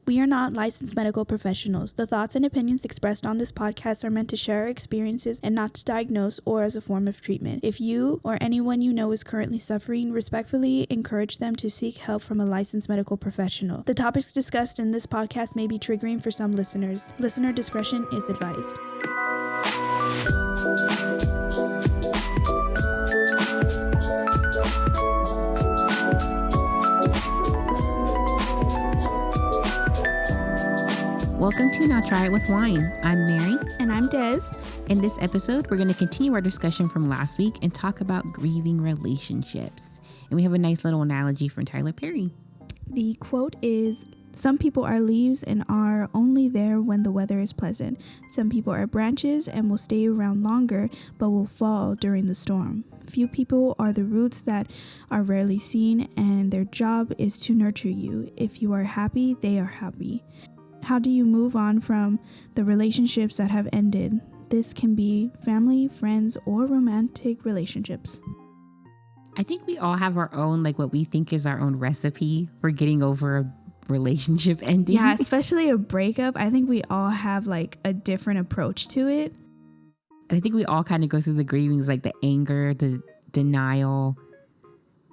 We are not licensed medical professionals. The thoughts and opinions expressed on this podcast are meant to share our experiences and not to diagnose or as a form of treatment. If you or anyone you know is currently suffering, respectfully encourage them to seek help from a licensed medical professional. The topics discussed in this podcast may be triggering for some listeners. Listener discretion is advised. Welcome to Now Try It With Wine. I'm Mary. And I'm Des. In this episode, we're going to continue our discussion from last week and talk about grieving relationships. And we have a nice little analogy from Tyler Perry. The quote is, "Some people are leaves and are only there when the weather is pleasant. Some people are branches and will stay around longer but will fall during the storm. Few people are the roots that are rarely seen, and their job is to nurture you. If you are happy, they are happy." How do you move on from the relationships that have ended? This can be family, friends, or romantic relationships. I think we all have our own, what we think is our own recipe for getting over a relationship ending. Yeah, especially a breakup. I think we all have a different approach to it. I think we all kind of go through the grievings, the anger, the denial,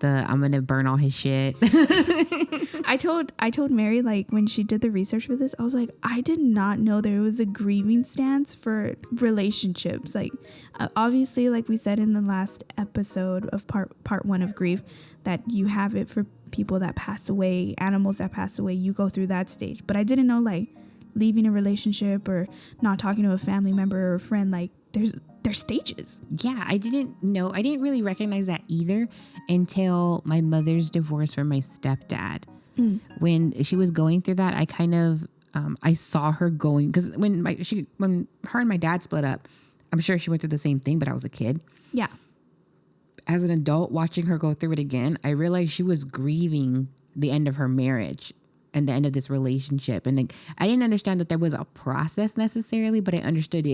I'm going to burn all his shit. I told Mary, when she did the research for this, I was like, I did not know there was a grieving stance for relationships. Obviously, like we said in the last episode of part 1 of grief, that you have it for people that pass away, animals that pass away, you go through that stage. But I didn't know leaving a relationship or not talking to a family member or a friend, there's stages. Yeah, I didn't really recognize that either until my mother's divorce from my stepdad. When she was going through that, I kind of, I saw her going, because when her and my dad split up, I'm sure she went through the same thing, but I was a kid. Yeah. As an adult watching her go through it again, I realized she was grieving the end of her marriage and the end of this relationship. And I didn't understand that there was a process necessarily, but I understood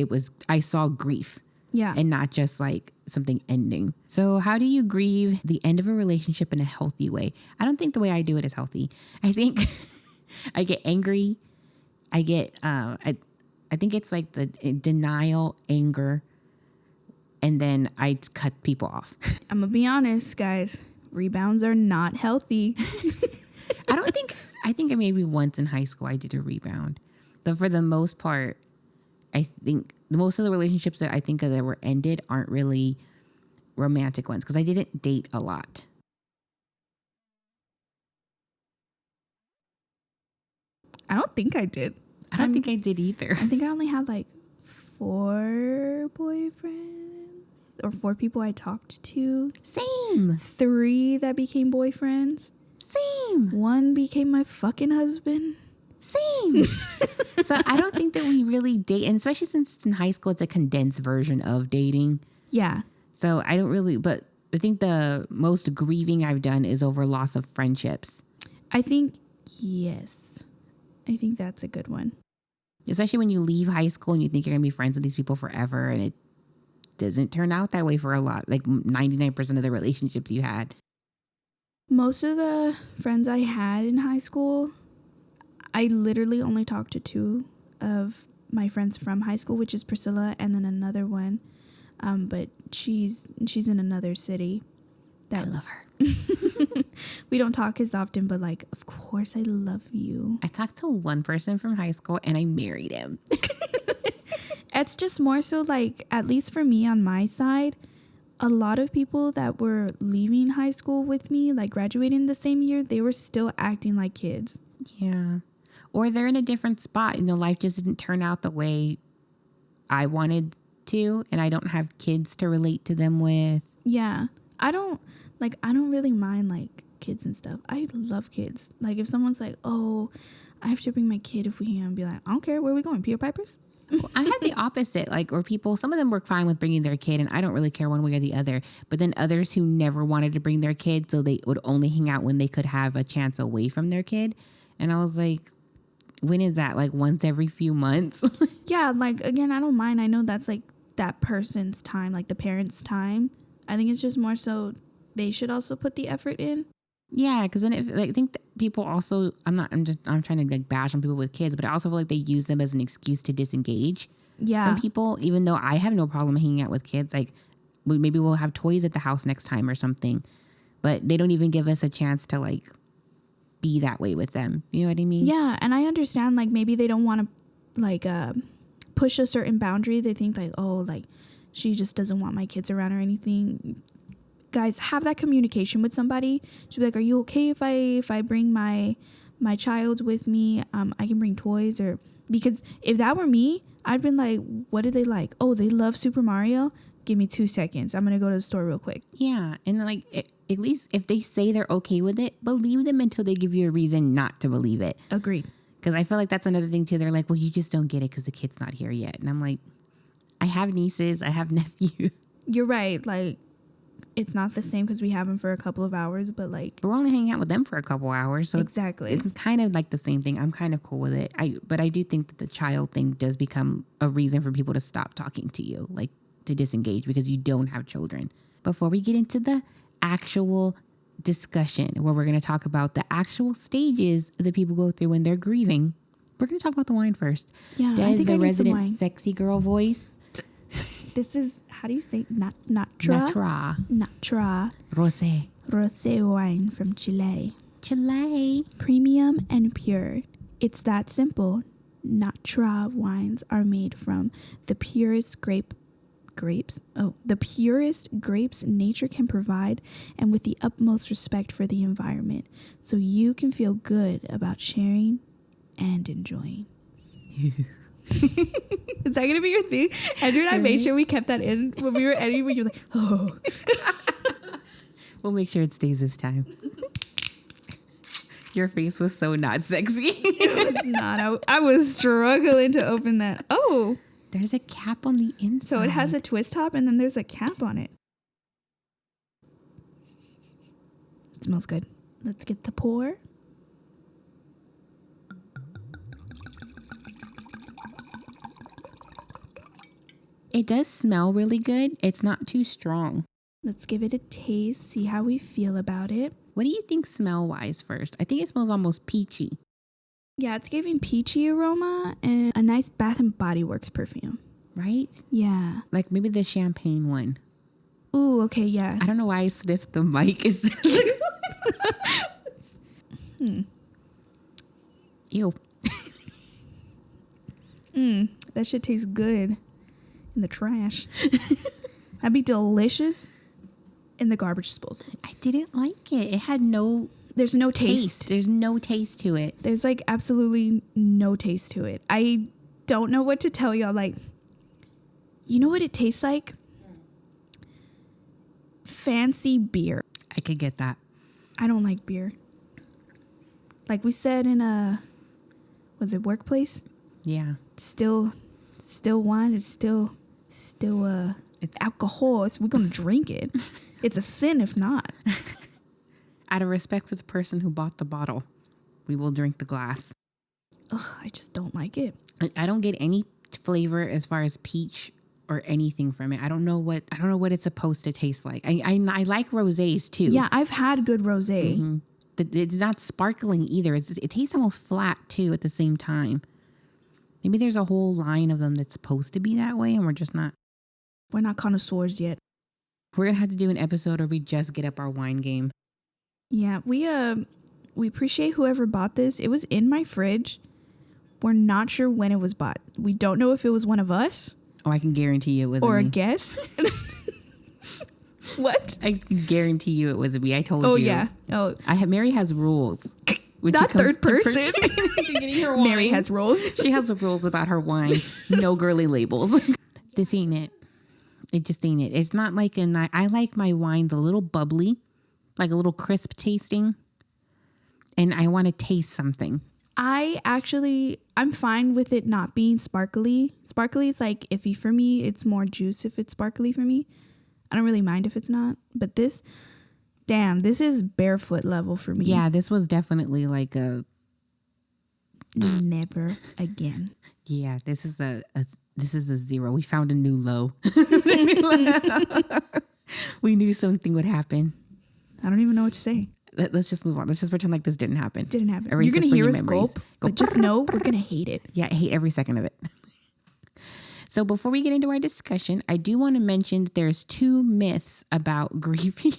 I saw grief. Yeah. And not just something ending. So how do you grieve the end of a relationship in a healthy way? I don't think the way I do it is healthy. I think I get angry. I get, I think it's the denial, anger, and then I cut people off. I'm going to be honest, guys. Rebounds are not healthy. I think maybe once in high school I did a rebound. But for the most part, I think most of the relationships that I think of that were ended aren't really romantic ones because I didn't date a lot. I don't think I did. I don't think I did either. I think I only had 4 boyfriends or 4 people I talked to. Same. 3 that became boyfriends. Same. 1 became my fucking husband. Same. So I don't think that we really date, and especially since it's in high school, it's a condensed version of dating. Yeah. So I don't really, but I think the most grieving I've done is over loss of friendships. I think, yes. I think that's a good one. Especially when you leave high school and you think you're going to be friends with these people forever, and it doesn't turn out that way for a lot, 99% of the relationships you had. Most of the friends I had in high school, I literally only talked to 2 of my friends from high school, which is Priscilla and then another one. But she's in another city. I love her. We don't talk as often, but of course I love you. I talked to one person from high school and I married him. It's just more so at least for me on my side, a lot of people that were leaving high school with me, graduating the same year, they were still acting like kids. Yeah. Or they're in a different spot. Life just didn't turn out the way I wanted to, and I don't have kids to relate to them with. Yeah. I don't really mind kids and stuff. I love kids. If someone's oh, I have to bring my kid if we can, I'd be I don't care. Where are we going? Peter Piper's? Well, I had the opposite, where people, some of them were fine with bringing their kid, and I don't really care one way or the other. But then others who never wanted to bring their kid, so they would only hang out when they could have a chance away from their kid. And I was when is that? Once every few months? Yeah, again, I don't mind. I know that's that person's time, the parents' time. I think it's just more so they should also put the effort in. Yeah, because then I think that people also, I'm trying to like bash on people with kids, but I also feel like they use them as an excuse to disengage from people, even though I have no problem hanging out with kids. Like maybe we'll have toys at the house next time or something, but they don't even give us a chance to like be that way with them. You know what I mean? Yeah, and I understand like maybe they don't want to like push a certain boundary. They think like, oh, like she just doesn't want my kids around or anything. Guys, have that communication with somebody. She'll be like, are you okay if I bring my child with me? I can bring toys, or because if that were me, I'd been like, what do they like? Oh, they love Super Mario. Give me 2 seconds. I'm gonna go to the store real quick. Yeah, and like at least if they say they're okay with it, believe them until they give you a reason not to believe it. Agreed. Because I feel like that's another thing too. They're like, well, you just don't get it because the kid's not here yet, and I'm like, I have nieces, I have nephews. You're right. Like, it's not the same because we have them for a couple of hours, but like we're only hanging out with them for a couple hours, so exactly, it's kind of like the same thing. I'm kind of cool with it. But I do think that the child thing does become a reason for people to stop talking to you, like to disengage because you don't have children. Before we get into the actual discussion where we're going to talk about the actual stages that people go through when they're grieving, we're going to talk about the wine first. Yeah, Des, I think the I need some resident wine. sexy girl voice. This is, how do you say, Natra. Rosé wine from Chile. Chile. Premium and pure. It's that simple. Natra wines are made from the purest grapes nature can provide, and with the utmost respect for the environment, so you can feel good about sharing and enjoying. Is that gonna be your thing? Andrew and I made sure we kept that in when we were editing. When you were like, oh. We'll make sure it stays this time. Your face was so not sexy. It was not. I was struggling to open that. Oh, there's a cap on the inside. So it has a twist top and then there's a cap on it. It smells good. Let's get the pour. It does smell really good. It's not too strong. Let's give it a taste, see how we feel about it. What do you think smell-wise first? I think it smells almost peachy. Yeah, it's giving peachy aroma and a nice Bath and Body Works perfume. Right? Yeah. Like maybe the champagne one. Ooh, okay, yeah. I don't know why I sniffed the mic. Ew. That shit tastes good in the trash. That'd be delicious in the garbage disposal. I didn't like it. It had no... There's no taste. There's no taste to it. There's like absolutely no taste to it. I don't know what to tell y'all. Like, you know what it tastes like? Fancy beer. I could get that. I don't like beer. Like we said in was it workplace? Yeah. Still wine. It's still it's alcohol. So we're gonna drink it. It's a sin if not. Out of respect for the person who bought the bottle, we will drink the glass. Ugh, I just don't like it. I don't get any flavor as far as peach or anything from it. I don't know what it's supposed to taste like. I like rosés too. Yeah, I've had good rosé. Mm-hmm. It's not sparkling either. It tastes almost flat too at the same time. Maybe there's a whole line of them that's supposed to be that way, and we're just not. We're not connoisseurs yet. We're gonna have to do an episode where we just get up our wine game. Yeah, we appreciate whoever bought this. It was in my fridge. We're not sure when it was bought. We don't know if it was one of us. Oh, I can guarantee you it wasn't or me. A guest. What? I can guarantee you it wasn't me. I told you. Oh yeah. Oh, Mary has rules. Not third person. Mary has rules. She has rules about her wine. No girly labels. This ain't it. It just ain't it. It's not like I like my wines a little bubbly, like a little crisp tasting, and I want to taste something. I'm fine with it not being sparkly. Sparkly is like iffy for me. It's more juice if it's sparkly for me. I don't really mind if it's not. But this is barefoot level for me. Yeah, this was definitely like a never again. Yeah, this is a 0. We found a new low. We knew something would happen. I don't even know what to say. let's just move on. Let's just pretend like this didn't happen. Didn't happen. Erase You're going this to from hear your us memories. gulp, but just know we're going to hate it. Yeah, I hate every second of it. So before we get into our discussion, I do want to mention that there's 2 myths about grieving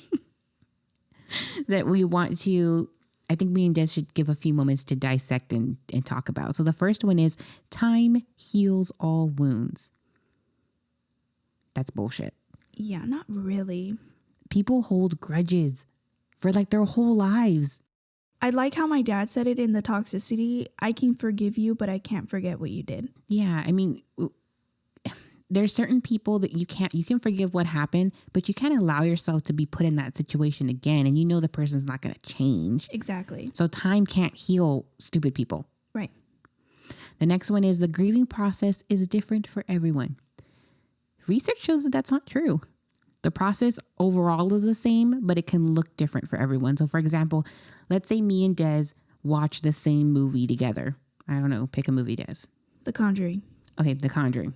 that we want to, I think me and Des should give a few moments to dissect and talk about. So the first one is time heals all wounds. That's bullshit. Yeah, not really. People hold grudges for like their whole lives. I like how my dad said it in the toxicity. I can forgive you, but I can't forget what you did. Yeah, I mean, there's certain people that you can forgive what happened, but you can't allow yourself to be put in that situation again. And you know the person's not going to change. Exactly. So time can't heal stupid people. Right. The next one is the grieving process is different for everyone. Research shows that that's not true. The process overall is the same, but it can look different for everyone. So for example, let's say me and Des watch the same movie together. I don't know, pick a movie, Des. The Conjuring. Okay, The Conjuring.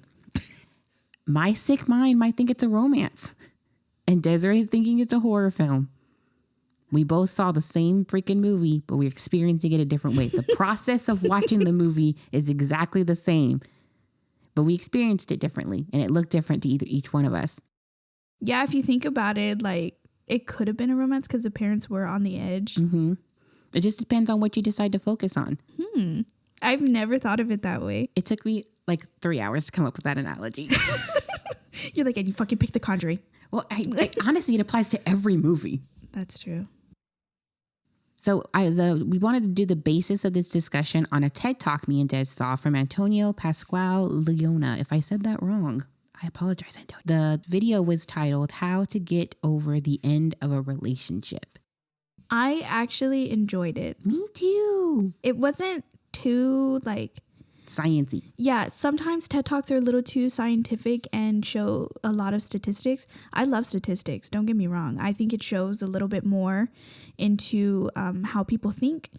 My sick mind might think it's a romance, and Desiree's thinking it's a horror film. We both saw the same freaking movie, but we're experiencing it a different way. The process of watching the movie is exactly the same, but we experienced it differently, and it looked different to each one of us. Yeah, if you think about it, like, it could have been a romance because the parents were on the edge. Mm-hmm. It just depends on what you decide to focus on. I've never thought of it that way. It took me like 3 hours to come up with that analogy. You're like, and you fucking pick The Conjuring. Well, honestly, it applies to every movie. That's true. So we wanted to do the basis of this discussion on a TED Talk me and Des saw from Antonio Pascual Leona. If I said that wrong, I apologize, Antonio. The video was titled How to Get Over the End of a Relationship. I actually enjoyed it. Me too. It wasn't too like sciencey. Yeah, sometimes TED Talks are a little too scientific and show a lot of statistics. I love statistics, don't get me wrong. I think it shows a little bit more into how people think.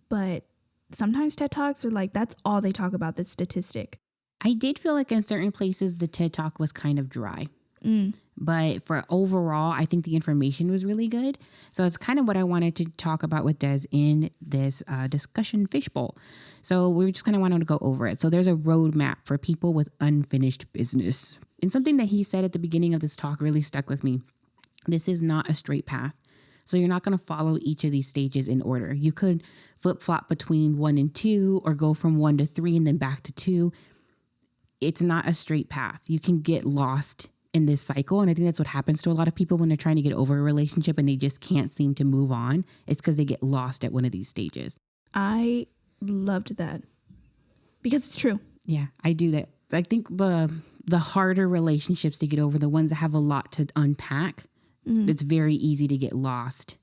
But sometimes TED Talks are like, that's all they talk about, the statistic. I did feel like in certain places the TED Talk was kind of dry. But for overall, I think the information was really good. So it's kind of what I wanted to talk about with Des in this discussion fishbowl. So we just kind of wanted to go over it. So there's a roadmap for people with unfinished business. And something that he said at the beginning of this talk really stuck with me. This is not a straight path. So you're not going to follow each of these stages in order. You could flip-flop between 1 and 2 or go from 1 to 3 and then back to 2. It's not a straight path. You can get lost in this cycle. And I think that's what happens to a lot of people when they're trying to get over a relationship and they just can't seem to move on. It's because they get lost at one of these stages. I loved that because it's true. Yeah, I do that. I think the harder relationships to get over, the ones that have a lot to unpack, it's very easy to get lost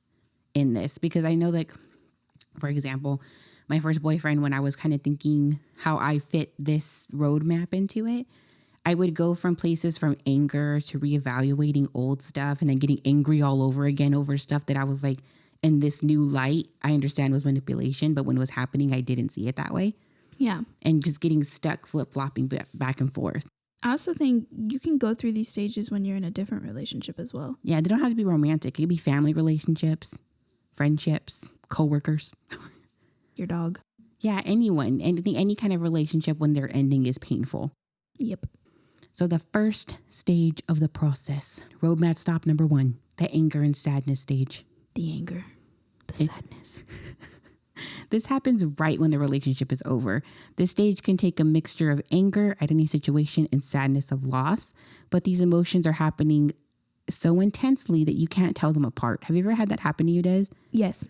in this because I know, like, for example, my first boyfriend, when I was kind of thinking how I fit this roadmap into it, I would go from places from anger to reevaluating old stuff and then getting angry all over again over stuff that I was like, in this new light, I understand was manipulation, but when it was happening, I didn't see it that way. Yeah. And just getting stuck flip-flopping back and forth. I also think you can go through these stages when you're in a different relationship as well. Yeah, they don't have to be romantic. It could be family relationships, friendships, coworkers. Your dog. Yeah, anyone. Any kind of relationship when their ending is painful. Yep. So the first stage of the process, roadmap stop number 1, the anger and sadness stage. The anger, the sadness. This happens right when the relationship is over. This stage can take a mixture of anger at any situation and sadness of loss, but these emotions are happening so intensely that you can't tell them apart. Have you ever had that happen to you, Des? Yes.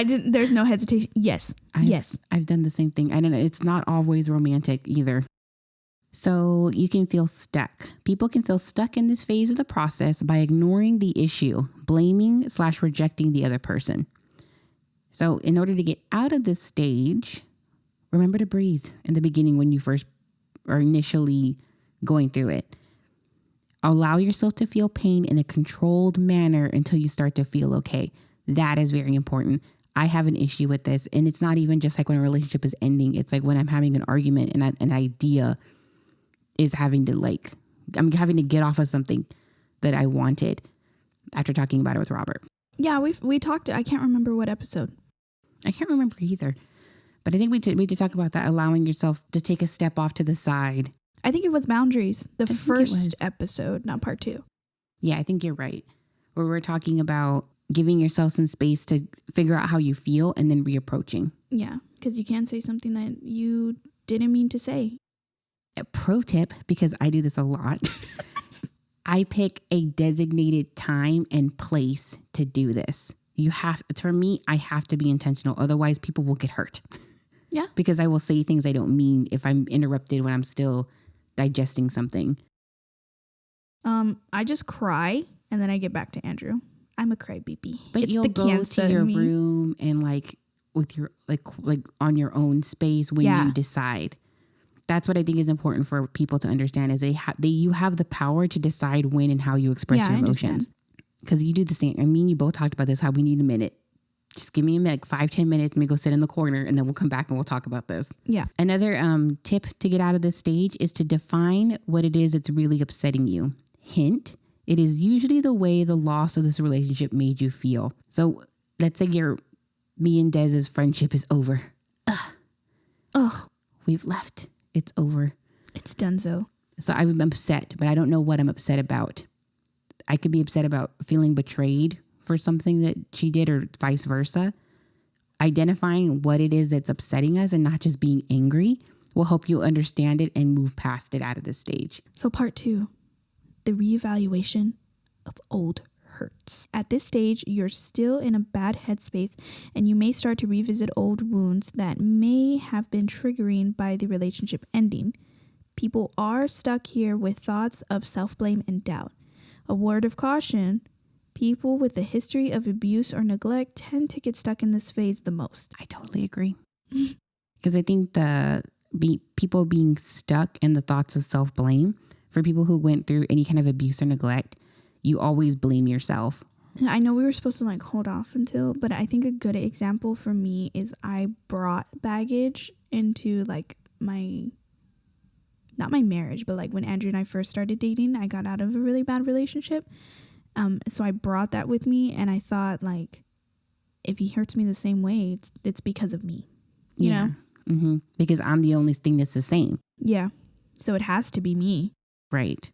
There's no hesitation. Yes. Yes. I've done the same thing. I don't know. It's not always romantic either. So you can feel stuck. People can feel stuck in this phase of the process by ignoring the issue, blaming/rejecting the other person. So in order to get out of this stage, remember to breathe in the beginning when you first are initially going through it. Allow yourself to feel pain in a controlled manner until you start to feel okay. That is very important. I have an issue with this, and it's not even just like when a relationship is ending. It's like when I'm having an argument and an idea is having to I'm having to get off of something that I wanted after talking about it with Robert. Yeah, we talked. I can't remember what episode. I can't remember either. But I think we did talk about that, allowing yourself to take a step off to the side. I think it was boundaries, the I first episode, not part 2. Yeah, I think you're right. Where we're talking about giving yourself some space to figure out how you feel and then reapproaching. Yeah, because you can't say something that you didn't mean to say. A pro tip, because I do this a lot, I pick a designated time and place to do this. For me, I have to be intentional. Otherwise, people will get hurt. Yeah. Because I will say things I don't mean if I'm interrupted when I'm still digesting something. I just cry and then I get back to Andrew. I'm a crybaby. But you'll go to your room and with your like on your own space when you decide. That's what I think is important for people to understand is you have the power to decide when and how you express your emotions. Because you do the same. I mean, you both talked about this, how we need a minute. Just give me a minute, 5-10 minutes, and we go sit in the corner and then we'll come back and we'll talk about this. Yeah. Another tip to get out of this stage is to define what it is that's really upsetting you. Hint, it is usually the way the loss of this relationship made you feel. So let's say me and Dez's friendship is over. Ugh. We've left. It's over. It's donezo. So I'm upset, but I don't know what I'm upset about. I could be upset about feeling betrayed for something that she did or vice versa. Identifying what it is that's upsetting us and not just being angry will help you understand it and move past it out of this stage. So part 2, the reevaluation of old hurts. At this stage, you're still in a bad headspace and you may start to revisit old wounds that may have been triggering by the relationship ending. People are stuck here with thoughts of self-blame and doubt. A word of caution, people with a history of abuse or neglect tend to get stuck in this phase the most. I totally agree. Because I think people being stuck in the thoughts of self-blame, for people who went through any kind of abuse or neglect, you always blame yourself. I know we were supposed to hold off but I think a good example for me is I brought baggage into not my marriage, but when Andrew and I first started dating, I got out of a really bad relationship. So I brought that with me and I thought if he hurts me the same way, it's because of me, you know? Mm-hmm. Because I'm the only thing that's the same. Yeah. So it has to be me. Right.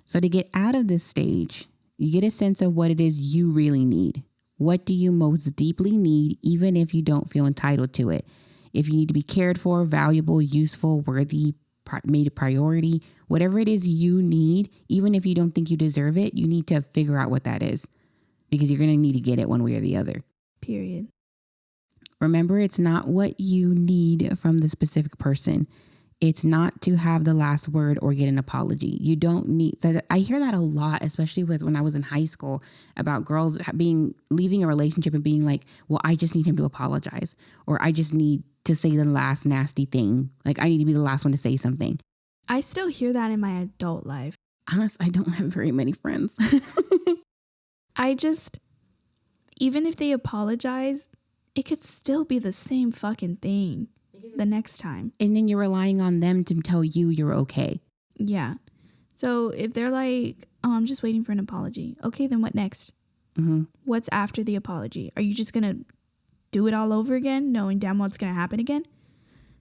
So to get out of this stage, you get a sense of what it is you really need. What do you most deeply need, even if you don't feel entitled to it? If you need to be cared for, valuable, useful, worthy, made a priority, whatever it is you need, even if you don't think you deserve it, you need to figure out what that is because you're going to need to get it one way or the other. Period. Remember, it's not what you need from the specific person. It's not to have the last word or get an apology. You don't need that. I hear that a lot, especially when I was in high school, about girls leaving a relationship and being like, well, I just need him to apologize, or I just need to say the last nasty thing. I need to be the last one to say something. I still hear that in my adult life. Honestly, I don't have very many friends. Even if they apologize, it could still be the same fucking thing the next time. And then you're relying on them to tell you you're okay. Yeah. So if they're like, oh, I'm just waiting for an apology. Okay, then what next? Mm-hmm. What's after the apology? Are you just going to do it all over again, knowing damn well it's going to happen again?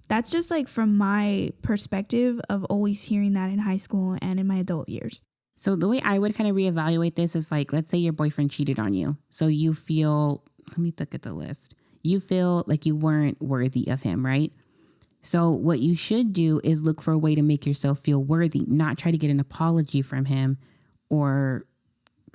That's just from my perspective of always hearing that in high school and in my adult years. So the way I would kind of reevaluate this is let's say your boyfriend cheated on you. So you feel, let me look at the list. You feel like you weren't worthy of him, right? So what you should do is look for a way to make yourself feel worthy, not try to get an apology from him or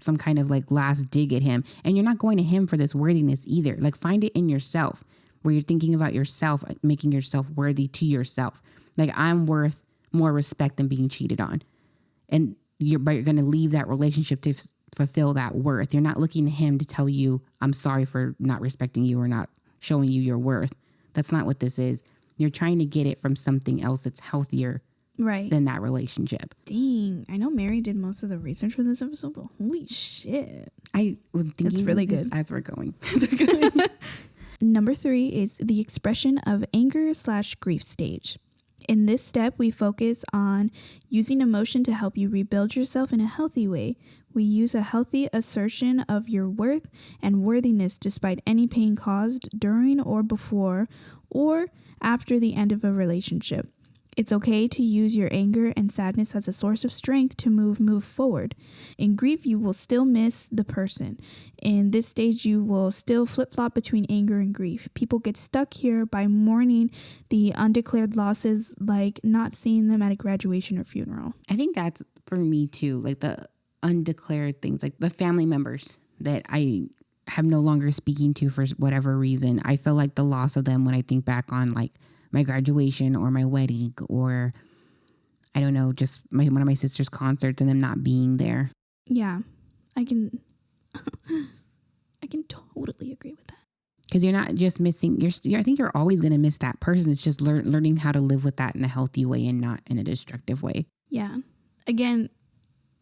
some kind of last dig at him. And you're not going to him for this worthiness either. Find it in yourself where you're thinking about yourself, making yourself worthy to yourself. I'm worth more respect than being cheated on. But you're going to leave that relationship to fulfill that worth. You're not looking to him to tell you, I'm sorry for not respecting you or not showing you your worth. That's not what this is. You're trying to get it from something else that's healthier than that relationship. Dang. I know Mary did most of the research for this episode, but holy shit. I was thinking that's really good as we're going. Number 3 is the expression of anger/grief stage. In this step, we focus on using emotion to help you rebuild yourself in a healthy way. We use a healthy assertion of your worth and worthiness despite any pain caused during or before or after the end of a relationship. It's okay to use your anger and sadness as a source of strength to move forward. In grief, you will still miss the person. In this stage, you will still flip-flop between anger and grief. People get stuck here by mourning the undeclared losses, like not seeing them at a graduation or funeral. I think that's for me too, like the undeclared things, like the family members that I have no longer speaking to for whatever reason. I feel like the loss of them when I think back on like my graduation or my wedding or I don't know, just one of my sister's concerts and them not being there. Yeah, I can totally agree with that. Because you're not just missing, I think you're always going to miss that person. It's just learning how to live with that in a healthy way and not in a destructive way. Yeah. Again,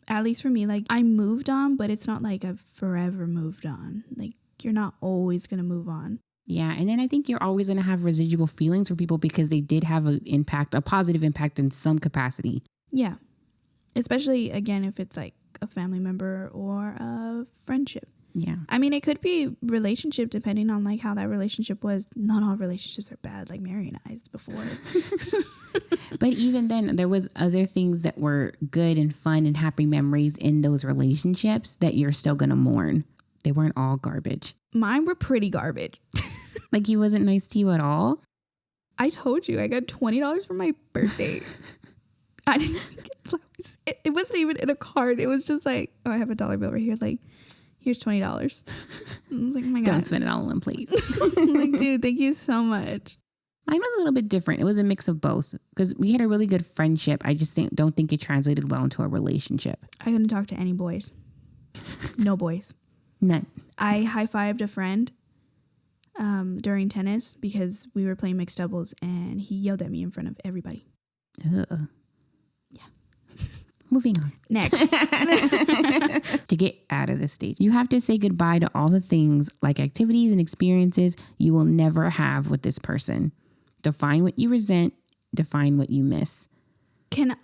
at least for me, like I moved on, but it's not like I've forever moved on. Like you're not always going to move on. Yeah. And then I think you're always going to have residual feelings for people because they did have a positive impact in some capacity. Yeah. Especially, again, if it's like a family member or a friendship. Yeah. I mean, it could be relationship depending on like how that relationship was. Not all relationships are bad, like Mary and I's before. But even then, there was other things that were good and fun and happy memories in those relationships that you're still going to mourn. They weren't all garbage. Mine were pretty garbage. Like he wasn't nice to you at all? I told you, I got $20 for my birthday. I didn't get flowers. It wasn't even in a card. It was just like, oh, I have a dollar bill right here. Like, here's $20. I was like, oh my God. Don't spend it all in, please. I'm like, dude, thank you so much. Mine was a little bit different. It was a mix of both because we had a really good friendship. I just don't think it translated well into a relationship. I couldn't talk to any boys. No boys. None. I high-fived a friend during tennis because we were playing mixed doubles and he yelled at me in front of everybody. Ugh. Yeah. Moving on. Next. To get out of this stage, you have to say goodbye to all the things like activities and experiences you will never have with this person. Define what you resent. Define what you miss. Can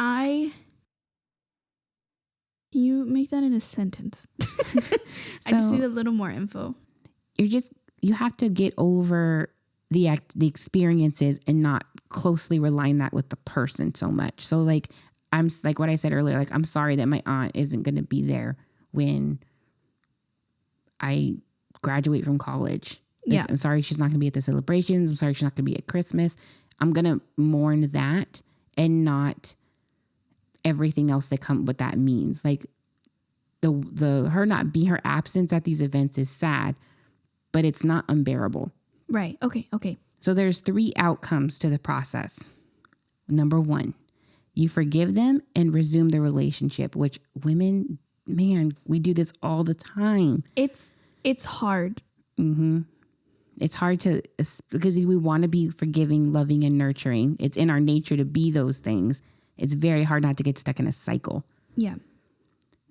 you make that in a sentence? I just need a little more info. You have to get over the experiences and not closely relying that with the person so much. So like, I'm like what I said earlier, like I'm sorry that my aunt isn't going to be there when I graduate from college. Like, Yeah. I'm sorry she's not going to be at the celebrations. I'm sorry she's not going to be at Christmas. I'm going to mourn that and not everything else that what that means. Like her absence at these events is sad, but it's not unbearable. Right. Okay. So there's 3 outcomes to the process. Number 1, you forgive them and resume the relationship, which women, man, we do this all the time. It's hard. Mm-hmm. It's hard because we want to be forgiving, loving, and nurturing. It's in our nature to be those things. It's very hard not to get stuck in a cycle. Yeah.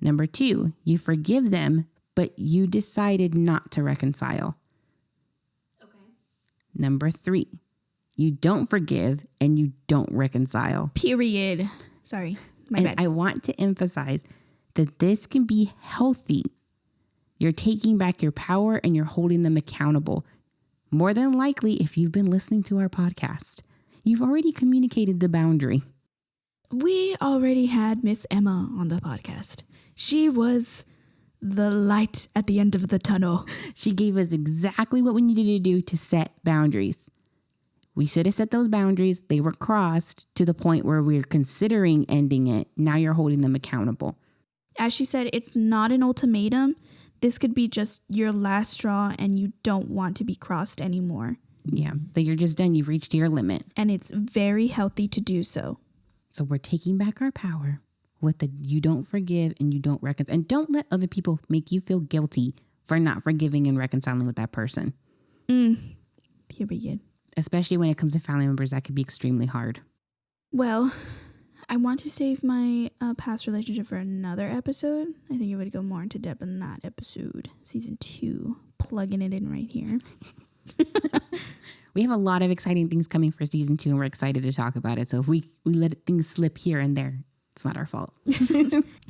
Number 2, you forgive them, but you decided not to reconcile. Okay. Number 3, you don't forgive and you don't reconcile. Period. Sorry, my bad. I want to emphasize that this can be healthy. You're taking back your power and you're holding them accountable. More than likely, if you've been listening to our podcast, you've already communicated the boundary. We already had Miss Emma on the podcast. She was the light at the end of the tunnel. She gave us exactly what we needed to do to set boundaries. We should have set those boundaries. They were crossed to the point where we're considering ending it. Now you're holding them accountable. As she said, it's not an ultimatum. This could be just your last straw and you don't want to be crossed anymore. Yeah, that you're just done. You've reached your limit. And it's very healthy to do so. So we're taking back our power with the you don't forgive and you don't reconcile. And don't let other people make you feel guilty for not forgiving and reconciling with that person. Period. Especially when it comes to family members, that could be extremely hard. Well, I want to save my past relationship for another episode. I think it would go more into depth in that episode. Season 2. Plugging it in right here. We have a lot of exciting things coming for season 2 and we're excited to talk about it. So if we let things slip here and there, it's not our fault.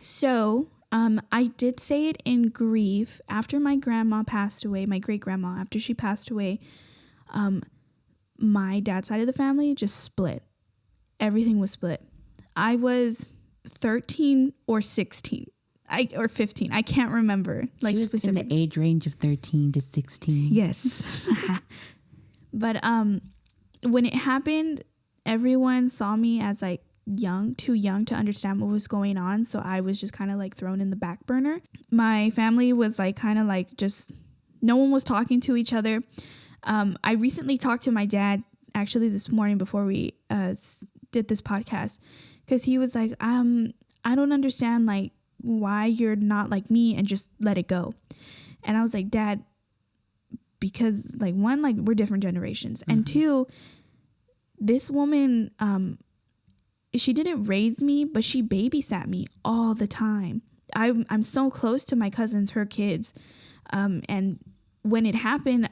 So I did say it in grief. After my grandma passed away, my great grandma, after she passed away, my dad's side of the family just split. Everything was split. I was 13 or 16. Or 15. I can't remember. Like, she was specific. In the age range of 13 to 16. Yes. But when it happened, everyone saw me as like too young to understand what was going on. So I was just kind of like thrown in the back burner. My family was like kind of like just, no one was talking to each other. I recently talked to my dad actually this morning before we did this podcast, because he was like, I don't understand like why you're not like me and just let it go. And I was like, Dad, because like, one, like we're different generations, and two, this woman, she didn't raise me, but she babysat me all the time. I'm so close to my cousins, her kids, and when it happened,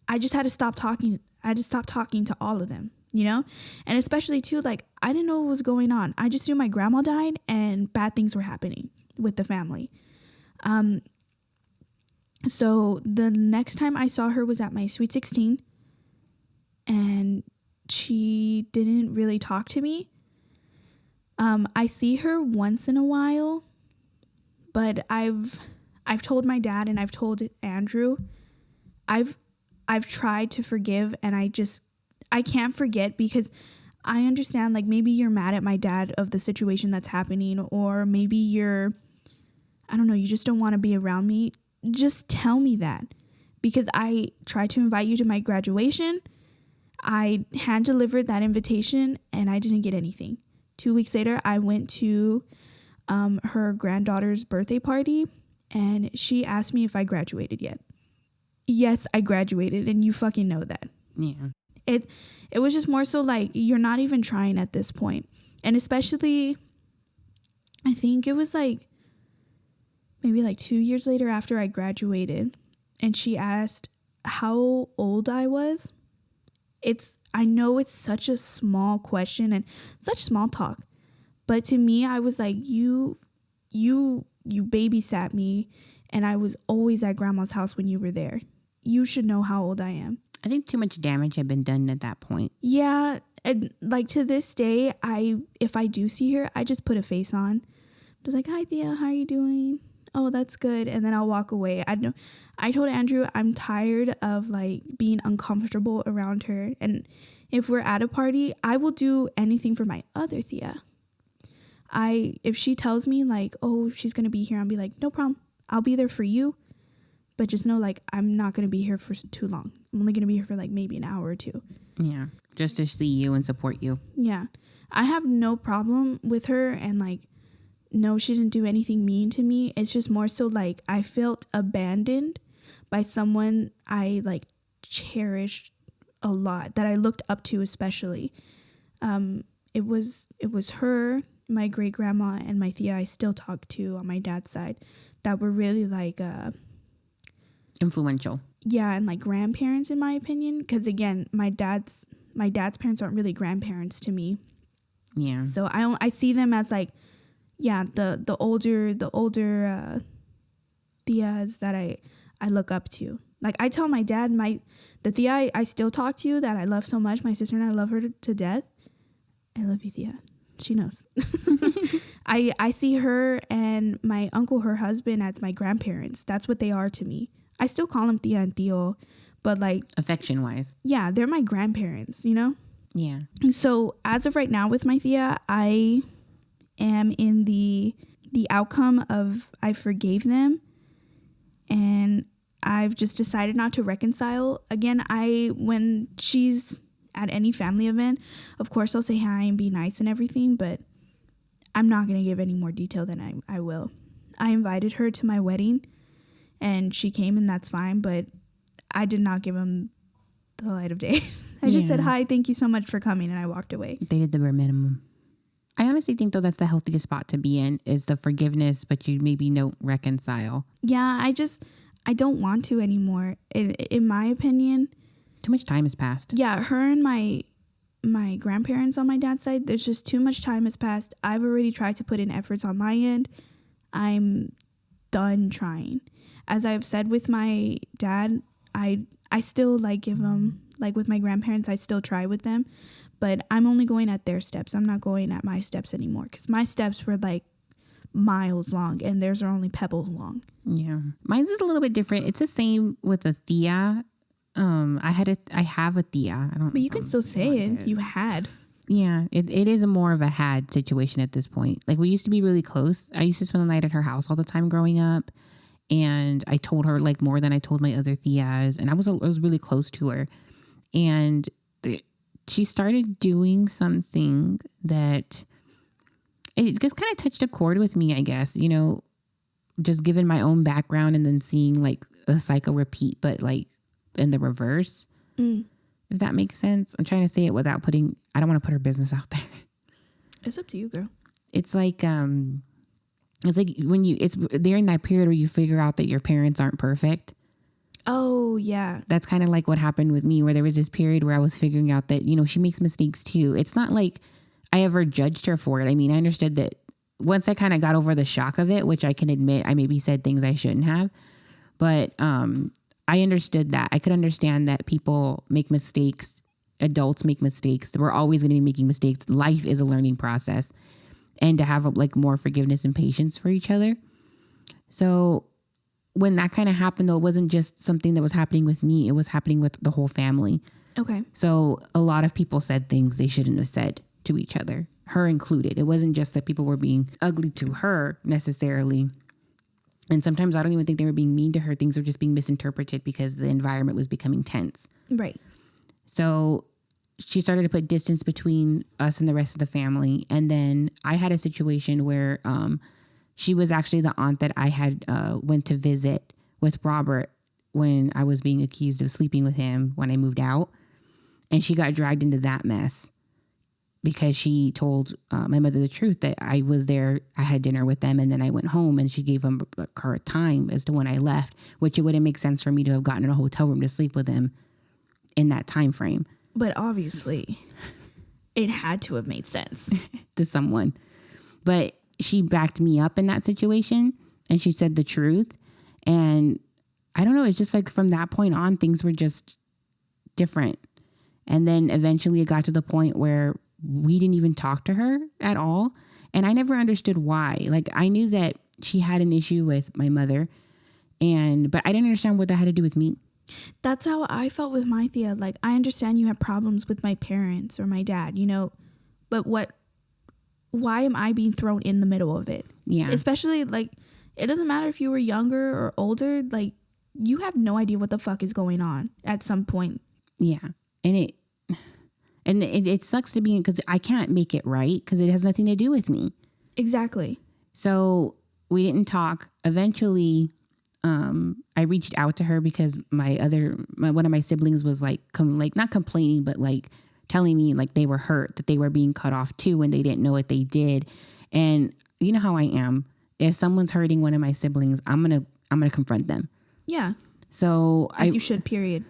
I just had to stop talking. I just stopped talking to all of them, you know? And especially too, like, I didn't know what was going on. I just knew my grandma died and bad things were happening with the family. So the next time I saw her was at my Sweet 16, and she didn't really talk to me. I see her once in a while, but I've told my dad and I've told Andrew, I've tried to forgive, and I can't forget, because I understand, like, maybe you're mad at my dad of the situation that's happening, or maybe I don't know, you just don't want to be around me. Just tell me that, because I tried to invite you to my graduation. I hand delivered that invitation and I didn't get anything. 2 weeks later, I went to her granddaughter's birthday party, and she asked me if I graduated yet. Yes, I graduated, and you fucking know that. Yeah. It was just more so like, you're not even trying at this point. And especially, I think it was like maybe like 2 years later after I graduated, and she asked how old I was. I know it's such a small question and such small talk, but to me, I was like, you babysat me, and I was always at grandma's house when you were there. You should know how old I am. I think too much damage had been done at that point. Yeah. And like, to this day, if I do see her, I just put a face on. Just like, hi Thea, how are you doing? Oh, that's good. And then I'll walk away. I told Andrew I'm tired of like being uncomfortable around her. And if we're at a party, I will do anything for my other Thea. If she tells me like, oh, she's going to be here, I'll be like, no problem. I'll be there for you. But just know, like, I'm not going to be here for too long. I'm only going to be here for like maybe an hour or two. Yeah. Just to see you and support you. Yeah. I have no problem with her, and like, no, she didn't do anything mean to me. It's just more so like I felt abandoned by someone I like cherished a lot, that I looked up to especially. It was her, my great grandma, and my Thea I still talk to on my dad's side, that were really like influential. Yeah, and like grandparents in my opinion, because again, my dad's parents aren't really grandparents to me. Yeah. So I see them as like, yeah, the older Theas that I look up to. Like, I tell my dad, the Thea I still talk to, that I love so much, my sister and I love her to death. I love you, Thea. She knows. I see her and my uncle, her husband, as my grandparents. That's what they are to me. I still call them Thea and Theo, but like, affection wise, yeah, they're my grandparents, you know? Yeah. So as of right now with my Thea, I am in the outcome of I forgave them, and I've just decided not to reconcile. Again, when she's at any family event, of course I'll say hi and be nice and everything, but I'm not going to give any more detail than I will. I invited her to my wedding, and she came, and that's fine, but I did not give them the light of day. I just said, hi, thank you so much for coming, and I walked away. They did the bare minimum. I honestly think, though, that's the healthiest spot to be in, is the forgiveness, but you maybe don't reconcile. Yeah, I don't want to anymore. In my opinion, too much time has passed. Yeah, her and my grandparents on my dad's side, there's just too much time has passed. I've already tried to put in efforts on my end. I'm done trying. As I've said with my dad, I still like give him, like with my grandparents, I still try with them, but I'm only going at their steps. I'm not going at my steps anymore, because my steps were like miles long and theirs are only pebbles long. Yeah, mine's is a little bit different. It's the same with a Thea. I have a Thea. I don't. But you can still say it. You had. Yeah, it is a more of a had situation at this point. Like, we used to be really close. I used to spend the night at her house all the time growing up, and I told her like more than I told my other Theas, and I was really close to her. And she started doing something that it just kind of touched a chord with me, I guess. You know, just given my own background and then seeing like a cycle repeat, but like in the reverse. If that makes sense. I'm trying to say it without I don't want to put her business out there. It's up to you, girl. It's like when it's during that period where you figure out that your parents aren't perfect. Oh, yeah. That's kind of like what happened with me, where there was this period where I was figuring out that, you know, she makes mistakes too. It's not like I ever judged her for it. I mean, I understood that once I kind of got over the shock of it, which I can admit I maybe said things I shouldn't have, but I understood that. I could understand that people make mistakes. Adults make mistakes. We're always going to be making mistakes. Life is a learning process, and to have like more forgiveness and patience for each other. So when that kind of happened, though, it wasn't just something that was happening with me. It was happening with the whole family. Okay. So a lot of people said things they shouldn't have said to each other, her included. It wasn't just that people were being ugly to her necessarily. And sometimes I don't even think they were being mean to her. Things were just being misinterpreted because the environment was becoming tense. Right. So she started to put distance between us and the rest of the family. And then I had a situation where she was actually the aunt that I had went to visit with Robert when I was being accused of sleeping with him when I moved out. And she got dragged into that mess because she told my mother the truth, that I was there, I had dinner with them, and then I went home, and she gave her a time as to when I left, which it wouldn't make sense for me to have gotten in a hotel room to sleep with him in that time frame. But obviously, it had to have made sense. To someone. But she backed me up in that situation, and she said the truth. And I don't know, it's just like from that point on, things were just different. And then eventually it got to the point where we didn't even talk to her at all. And I never understood why. Like, I knew that she had an issue with my mother, but I didn't understand what that had to do with me. That's how I felt with my Thea. Like, I understand you have problems with my parents or my dad, you know, but why am I being thrown in the middle of it? Yeah. Especially, like, it doesn't matter if you were younger or older. Like, you have no idea what the fuck is going on at some point. Yeah. And it sucks to be, because I can't make it right because it has nothing to do with me. Exactly. So we didn't talk. Eventually, I reached out to her because one of my siblings was like not complaining, but like telling me like they were hurt, that they were being cut off too, and they didn't know what they did. And you know how I am. If someone's hurting one of my siblings, I'm gonna confront them. Yeah. So As you should, period.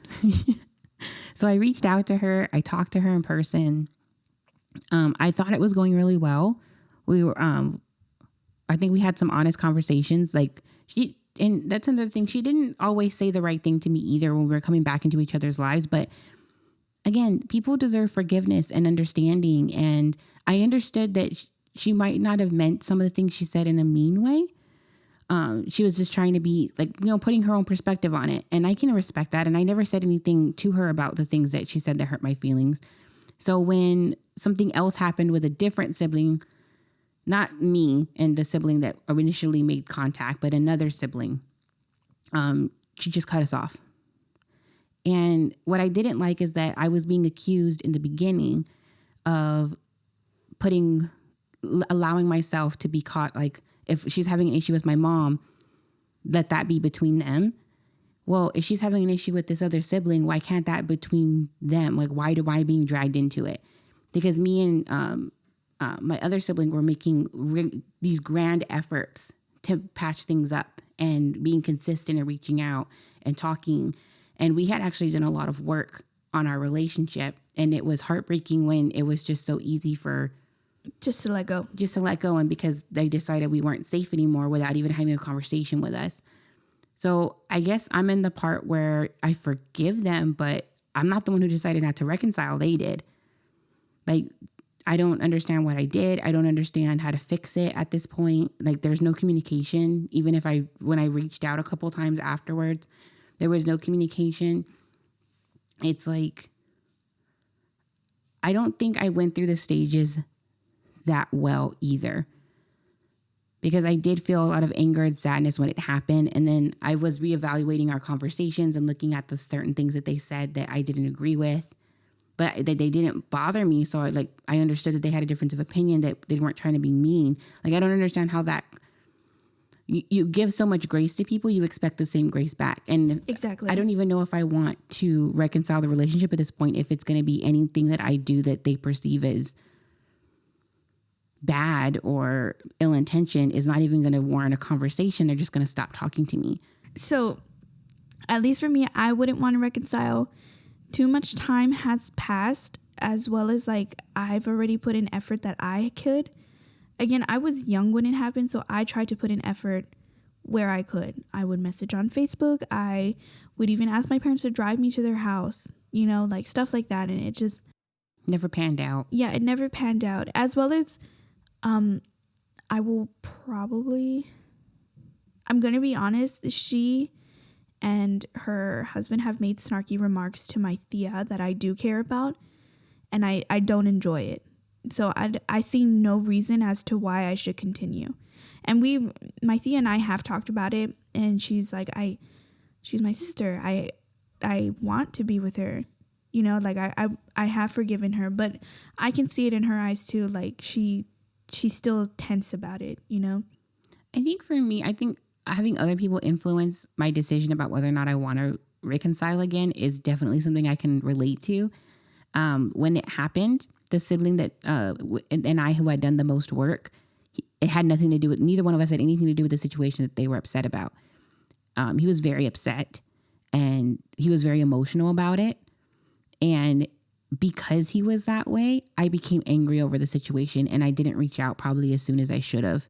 So I reached out to her. I talked to her in person. I thought it was going really well. We were, I think we had some honest conversations. Like, and that's another thing. She didn't always say the right thing to me either when we were coming back into each other's lives. But again, people deserve forgiveness and understanding. And I understood that she might not have meant some of the things she said in a mean way. She was just trying to be like, you know, putting her own perspective on it. And I can respect that. And I never said anything to her about the things that she said that hurt my feelings. So when something else happened with a different sibling, not me and the sibling that initially made contact, but another sibling, she just cut us off. And what I didn't like is that I was being accused in the beginning of allowing myself to be caught. Like, if she's having an issue with my mom, let that be between them. Well, if she's having an issue with this other sibling, why can't that between them? Like, why do I being dragged into it? Because me and my other sibling were making these grand efforts to patch things up and being consistent and reaching out and talking. And we had actually done a lot of work on our relationship. And it was heartbreaking when it was just so easy for Just to let go. Just to let go, and because they decided we weren't safe anymore without even having a conversation with us. So I guess I'm in the part where I forgive them, but I'm not the one who decided not to reconcile. They did. Like, I don't understand what I did. I don't understand how to fix it at this point. Like, there's no communication. Even if when I reached out a couple times afterwards, there was no communication. It's like, I don't think I went through the stages that well either, because I did feel a lot of anger and sadness when it happened. And then I was reevaluating our conversations and looking at the certain things that they said that I didn't agree with, but that they didn't bother me. So I understood that they had a difference of opinion, that they weren't trying to be mean. Like, I don't understand how that, you give so much grace to people, you expect the same grace back. And exactly. I don't even know if I want to reconcile the relationship at this point, if it's going to be anything that I do that they perceive as bad or ill intention is not even going to warrant a conversation. They're just going to stop talking to me. So at least for me, I wouldn't want to reconcile. Too much time has passed, as well as like I've already put in effort that I could. Again, I was young when it happened, so I tried to put in effort where I could. I would message on Facebook. I would even ask my parents to drive me to their house, like stuff like that. And it just never panned out. Yeah, it never panned out. As well as I will probably, I'm going to be honest, she and her husband have made snarky remarks to my Thea that I do care about, and I don't enjoy it. So I see no reason as to why I should continue. And my Thea and I have talked about it, and she's like, she's my sister. I want to be with her. Like I have forgiven her, but I can see it in her eyes too. Like she's still tense about it, I think for me, having other people influence my decision about whether or not I want to reconcile again is definitely something I can relate to. When it happened, the sibling that and I, who had done the most work, it had nothing to do with, neither one of us had anything to do with the situation that they were upset about. He was very upset and he was very emotional about it. And because he was that way, I became angry over the situation, and I didn't reach out probably as soon as I should have.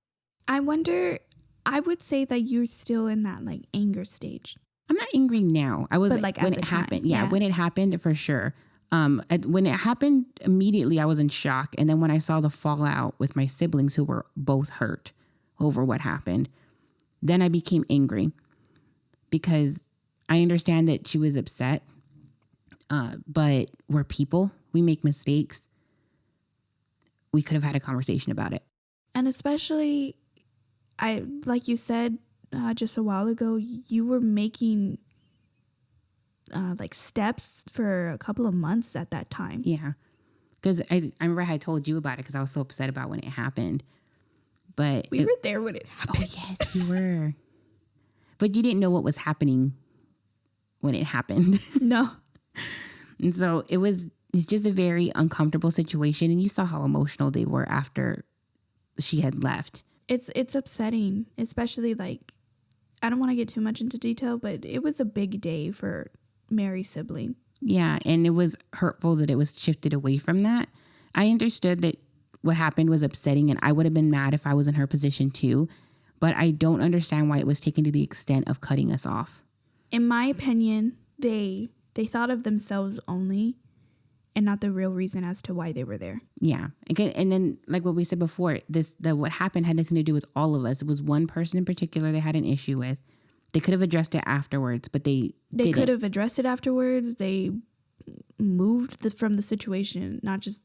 I would say that you're still in that like anger stage. I'm not angry now. I was, but like when it happened. Yeah, when it happened, for sure. When it happened immediately, I was in shock. And then when I saw the fallout with my siblings, who were both hurt over what happened, then I became angry, because I understand that she was upset. But we're people. We make mistakes. We could have had a conversation about it. And especially, like you said just a while ago, you were making like steps for a couple of months at that time. Yeah. Because I remember I told you about it because I was so upset about when it happened. But we were there when it happened. Oh, yes, you were. But you didn't know what was happening when it happened. No. And so it's just a very uncomfortable situation. And you saw how emotional they were after she had left. It's upsetting, especially like, I don't want to get too much into detail, but it was a big day for Mary's sibling. Yeah. And it was hurtful that it was shifted away from that. I understood that what happened was upsetting, and I would have been mad if I was in her position too. But I don't understand why it was taken to the extent of cutting us off. In my opinion, they thought of themselves only, and not the real reason as to why they were there. Yeah. And then, like what we said before, what happened had nothing to do with all of us. It was one person in particular they had an issue with. They could have addressed it afterwards, but they could have addressed it afterwards. They moved from the situation, not just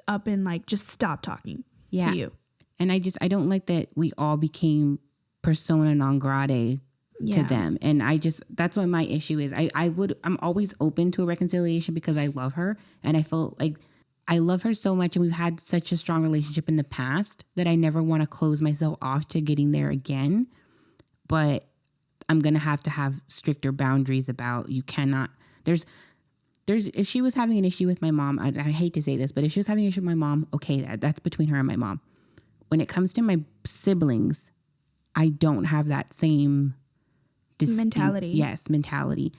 up and like just stop talking to you. And I don't like that we all became persona non grata to them. And that's what my issue is. I'm always open to a reconciliation because I love her, and I feel like I love her so much, and we've had such a strong relationship in the past that I never want to close myself off to getting there again. But I'm going to have stricter boundaries about, you cannot, there's, if she was having an issue with my mom, I hate to say this, but if she was having an issue with my mom, okay, that's between her and my mom. When it comes to my siblings, I don't have that same mentality. Yes, mentality.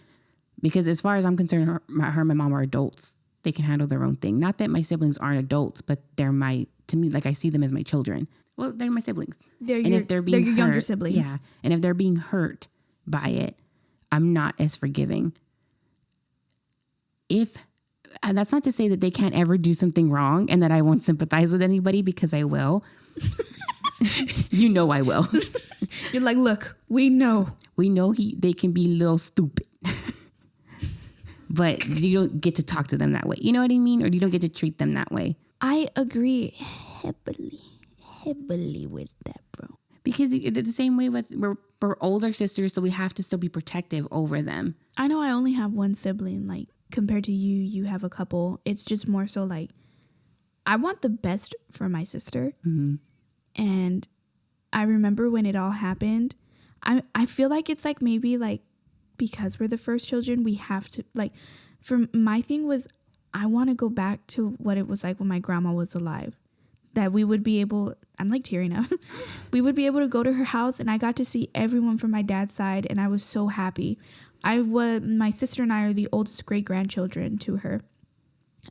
Because as far as I'm concerned, her and my mom are adults. They can handle their own thing. Not that my siblings aren't adults, but they're my to me, like I see them as my children. Well, they're my siblings. If they're your younger siblings. Yeah. And if they're being hurt by it, I'm not as forgiving. And that's not to say that they can't ever do something wrong and that I won't sympathize with anybody, because I will. You know I will. You're like, look, we know they can be a little stupid. But you don't get to talk to them that way. You know what I mean? Or you don't get to treat them that way. I agree heavily with that, bro. Because the same way with we're older sisters, so we have to still be protective over them. I know I only have one sibling. Like, compared to you have a couple. It's just more so like, I want the best for my sister. Mm-hmm. And I remember when it all happened, I feel like it's like maybe like because we're the first children, we have to like, for my thing was, I want to go back to what it was like when my grandma was alive. That we would be able, I'm like tearing up. We would be able to go to her house, and I got to see everyone from my dad's side, and I was so happy. My sister and I are the oldest great grandchildren to her.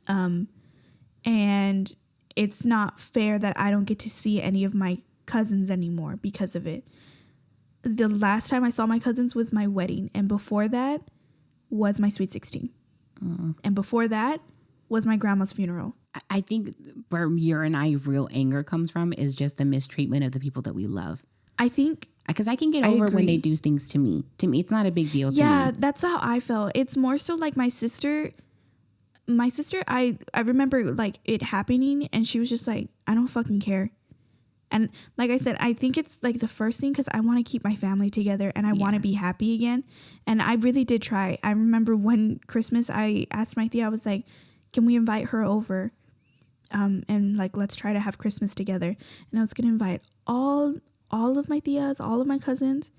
And it's not fair that I don't get to see any of my cousins anymore because of it. The last time I saw my cousins was my wedding, and before that was my sweet 16. And before that was my grandma's funeral. I think where your and I real anger comes from is just the mistreatment of the people that we love. I think because I can get over when they do things to me. To me, it's not a big deal to me. Yeah, that's how I felt. It's more so like my sister, I remember like it happening, and she was just like, I don't fucking care. And like I said, I think it's like the first thing, because I want to keep my family together and I want to be happy again. And I really did try. I remember one Christmas, I asked my tia, I was like, can we invite her over? And like, let's try to have Christmas together. And I was going to invite all of my tias, all of my cousins.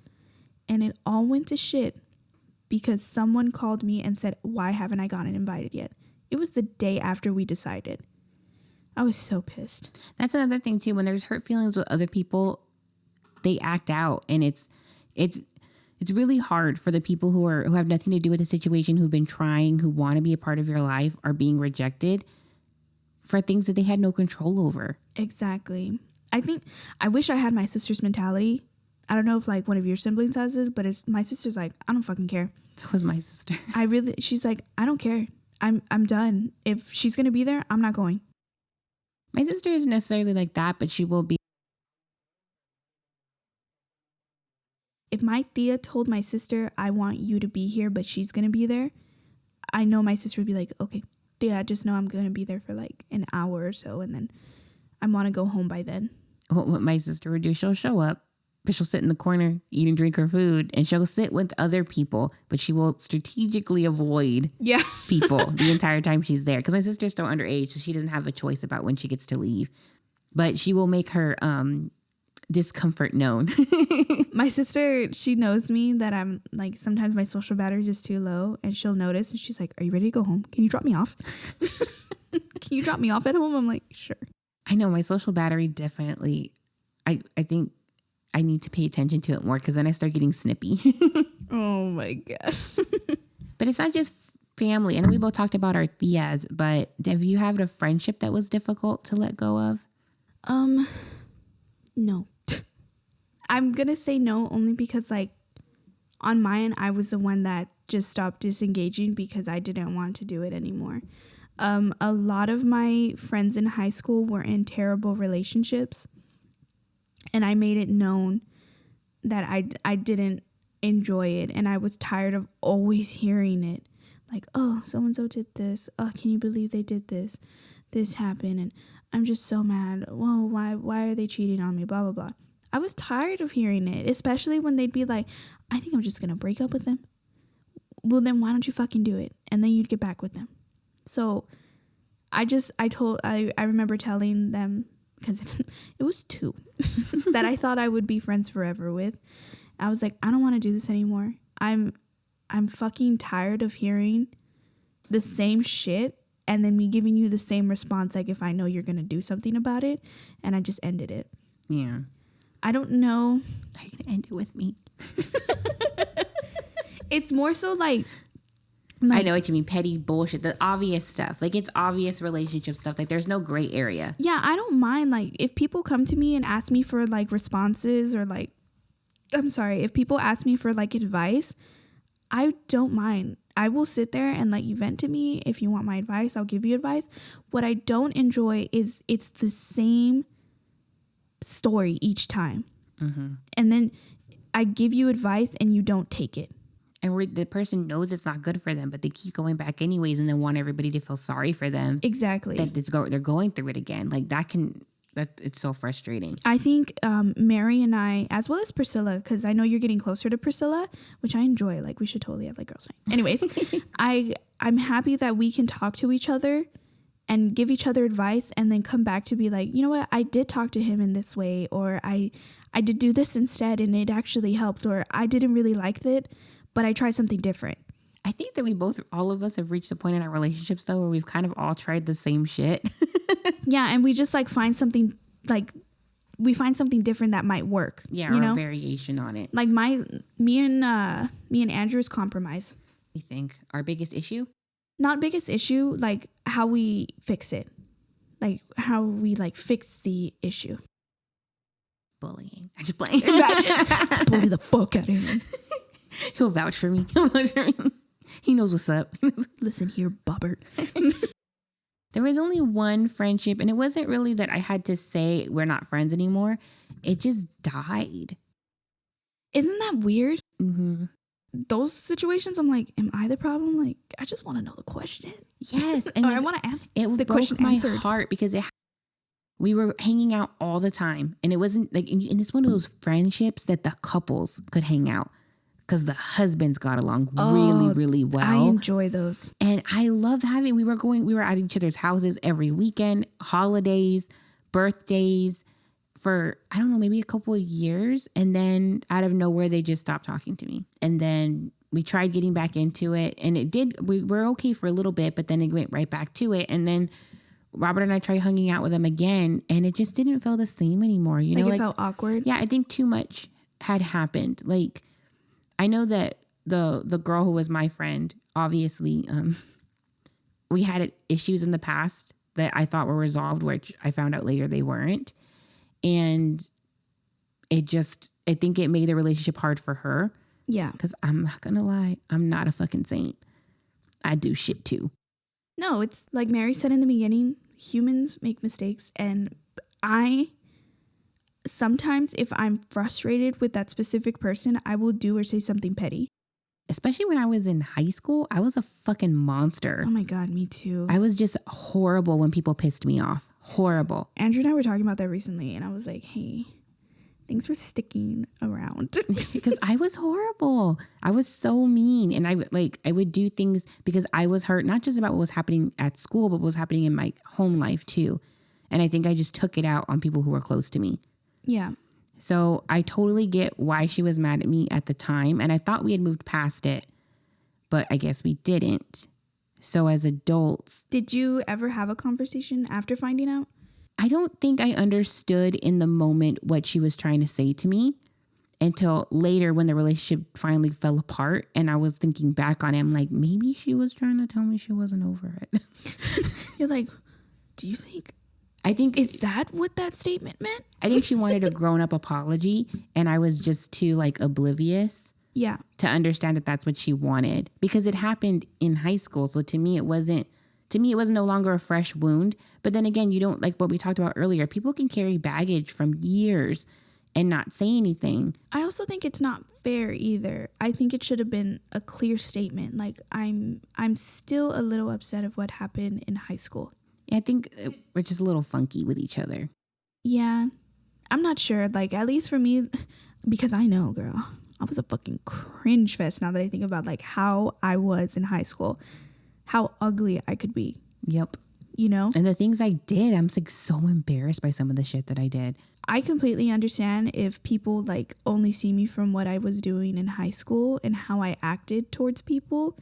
And it all went to shit because someone called me and said, why haven't I gotten invited yet? It was the day after we decided. I was so pissed. That's another thing too. When there's hurt feelings with other people, they act out, and it's really hard for the people who have nothing to do with the situation, who've been trying, who want to be a part of your life, are being rejected for things that they had no control over. Exactly. I wish I had my sister's mentality. I don't know if like one of your siblings has this, but my sister's like, I don't fucking care. So was my sister. She's like, I don't care. I'm done. If she's going to be there, I'm not going. My sister isn't necessarily like that, but she will be. If my tia told my sister, I want you to be here, but she's going to be there, I know my sister would be like, okay, tia, just know I'm going to be there for like an hour or so, and then I want to go home by then. What my sister would do, she'll show up, but she'll sit in the corner, eat and drink her food, and she'll sit with other people, but she will strategically avoid people the entire time she's there. Because my sister's still underage, so she doesn't have a choice about when she gets to leave. But she will make her discomfort known. My sister, she knows me that I'm like, sometimes my social battery is just too low, and she'll notice, and she's like, are you ready to go home? Can you drop me off? Can you drop me off at home? I'm like, sure. I know my social battery definitely, I think I need to pay attention to it more, because then I start getting snippy. Oh my gosh. But it's not just family. And we both talked about our tias, but have you had a friendship that was difficult to let go of? No. I'm going to say no, only because like on my end, I was the one that just stopped disengaging because I didn't want to do it anymore. A lot of my friends in high school were in terrible relationships, and I made it known that I didn't enjoy it, and I was tired of always hearing it. Like, oh, so-and-so did this. Oh, can you believe they did this? This happened, and I'm just so mad. Whoa, why are they cheating on me? Blah, blah, blah. I was tired of hearing it, especially when they'd be like, I think I'm just going to break up with them. Well, then why don't you fucking do it? And then you'd get back with them. So I remember telling them, because it was two that I thought I would be friends forever with. I was like, I don't want to do this anymore. I'm fucking tired of hearing the same shit and then me giving you the same response, like if I know you're going to do something about it. And I just ended it. Yeah. I don't know. Are you going to end it with me? It's more so like I know what you mean. Petty bullshit, the obvious stuff. Like, it's obvious relationship stuff. Like, there's no gray area. Yeah, I don't mind. Like, if people come to me and ask me for like responses or like, if people ask me for like advice, I don't mind. I will sit there and let you vent to me. If you want my advice, I'll give you advice. What I don't enjoy is it's the same story each time. Mm-hmm. And then I give you advice and you don't take it. And the person knows it's not good for them, but they keep going back anyways and then want everybody to feel sorry for them. Exactly. That they're going through it again. Like, it's so frustrating. I think Mary and I, as well as Priscilla, because I know you're getting closer to Priscilla, which I enjoy. Like, we should totally have like girls' night. Anyways, I'm happy that we can talk to each other and give each other advice and then come back to be like, you know what, I did talk to him in this way, or I did do this instead and it actually helped, or I didn't really like it, but I tried something different. I think that all of us have reached a point in our relationships though where we've kind of all tried the same shit. Yeah, and we just like find something different that might work. Yeah, or a variation on it. Like me and Andrew's compromise. We think our biggest issue? Not biggest issue, like how we fix it. Like how we like fix the issue. Bullying. I'm just playing. Imagine. Bully the fuck out of him. He'll vouch for me. He knows what's up. Listen here, Bobbert. There was only one friendship, and it wasn't really that I had to say we're not friends anymore. It just died. Isn't that weird? Mm-hmm. Those situations, I'm like, am I the problem? Like, I just want to know the question. Yes. And I want to answer the broke question my answered. heart because we were hanging out all the time. And it wasn't like, and it's one of those friendships that the couples could hang out because the husbands got along really, really well. I enjoy those. And I loved we were at each other's houses every weekend, holidays, birthdays for, I don't know, maybe a couple of years. And then out of nowhere, they just stopped talking to me. And then we tried getting back into it and we were okay for a little bit, but then it went right back to it. And then Robert and I tried hanging out with them again and it just didn't feel the same anymore. You know, it felt awkward. Yeah. I think too much had happened. Like, I know that the girl who was my friend, obviously, we had issues in the past that I thought were resolved, which I found out later they weren't. And I think it made the relationship hard for her. Yeah. Because I'm not going to lie, I'm not a fucking saint. I do shit too. No, it's like Mary said in the beginning, humans make mistakes. And sometimes if I'm frustrated with that specific person, I will do or say something petty. Especially when I was in high school, I was a fucking monster. Oh my God, me too. I was just horrible when people pissed me off. Horrible. Andrew and I were talking about that recently, and I was like, hey, thanks for sticking around. Because I was horrible. I was so mean. And I would do things because I was hurt, not just about what was happening at school, but what was happening in my home life too. And I think I just took it out on people who were close to me. Yeah. So I totally get why she was mad at me at the time. And I thought we had moved past it, but I guess we didn't. So as adults. Did you ever have a conversation after finding out? I don't think I understood in the moment what she was trying to say to me until later when the relationship finally fell apart. And I was thinking back on it. I'm like, maybe she was trying to tell me she wasn't over it. You're like, do you think? Is that what that statement meant? I think she wanted a grown-up apology, and I was just too like oblivious. Yeah. To understand that that's what she wanted because it happened in high school. So to me, it was no longer a fresh wound. But then again, you don't like what we talked about earlier. People can carry baggage from years and not say anything. I also think it's not fair either. I think it should have been a clear statement. Like I'm still a little upset of what happened in high school. Yeah, I think we're just a little funky with each other. Yeah. I'm not sure. Like, at least for me, because I know, girl, I was a fucking cringe fest now that I think about, like, how I was in high school. How ugly I could be. Yep. You know? And the things I did, I'm like so embarrassed by some of the shit that I did. I completely understand if people, like, only see me from what I was doing in high school and how I acted towards people.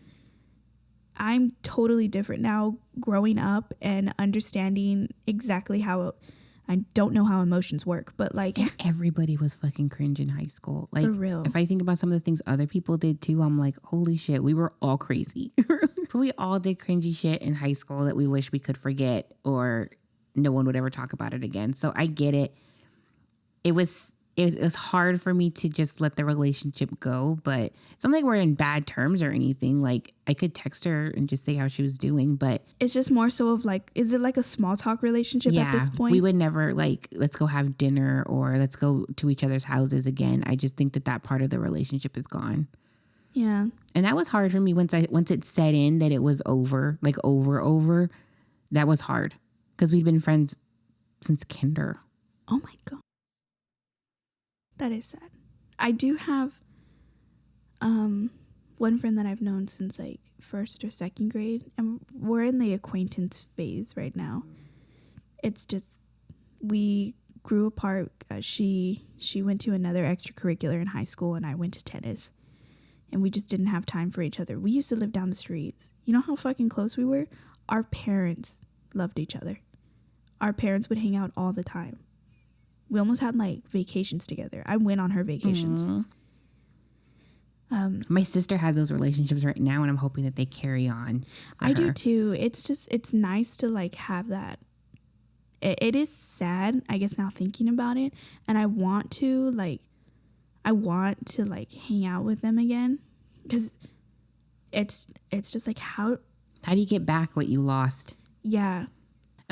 I'm totally different now growing up and understanding exactly how I don't know how emotions work, but like and everybody was fucking cringe in high school. Like for real. If I think about some of the things other people did too, I'm like, holy shit, we were all crazy. But we all did cringy shit in high school that we wish we could forget or no one would ever talk about it again. So I get it. It was hard for me to just let the relationship go, but it's not like we're in bad terms or anything. Like I could text her and just say how she was doing, but it's just more so of like, is it like a small talk relationship at this point? We would never like, let's go have dinner or let's go to each other's houses again. I just think that part of the relationship is gone. Yeah. And that was hard for me once it set in that it was over, like over. That was hard because we'd been friends since kinder. Oh my God. That is sad. I do have one friend that I've known since like first or second grade, and we're in the acquaintance phase right now. It's just we grew apart. She went to another extracurricular in high school, and I went to tennis, and we just didn't have time for each other. We used to live down the street. You know how fucking close we were? Our parents loved each other. Our parents would hang out all the time. We almost had like vacations together. I went on her vacations. My sister has those relationships right now, and I'm hoping that they carry on. I do too. It's nice to like have that. It is sad, I guess, now thinking about it, and I want to hang out with them again, because it's just like how do you get back what you lost? Yeah.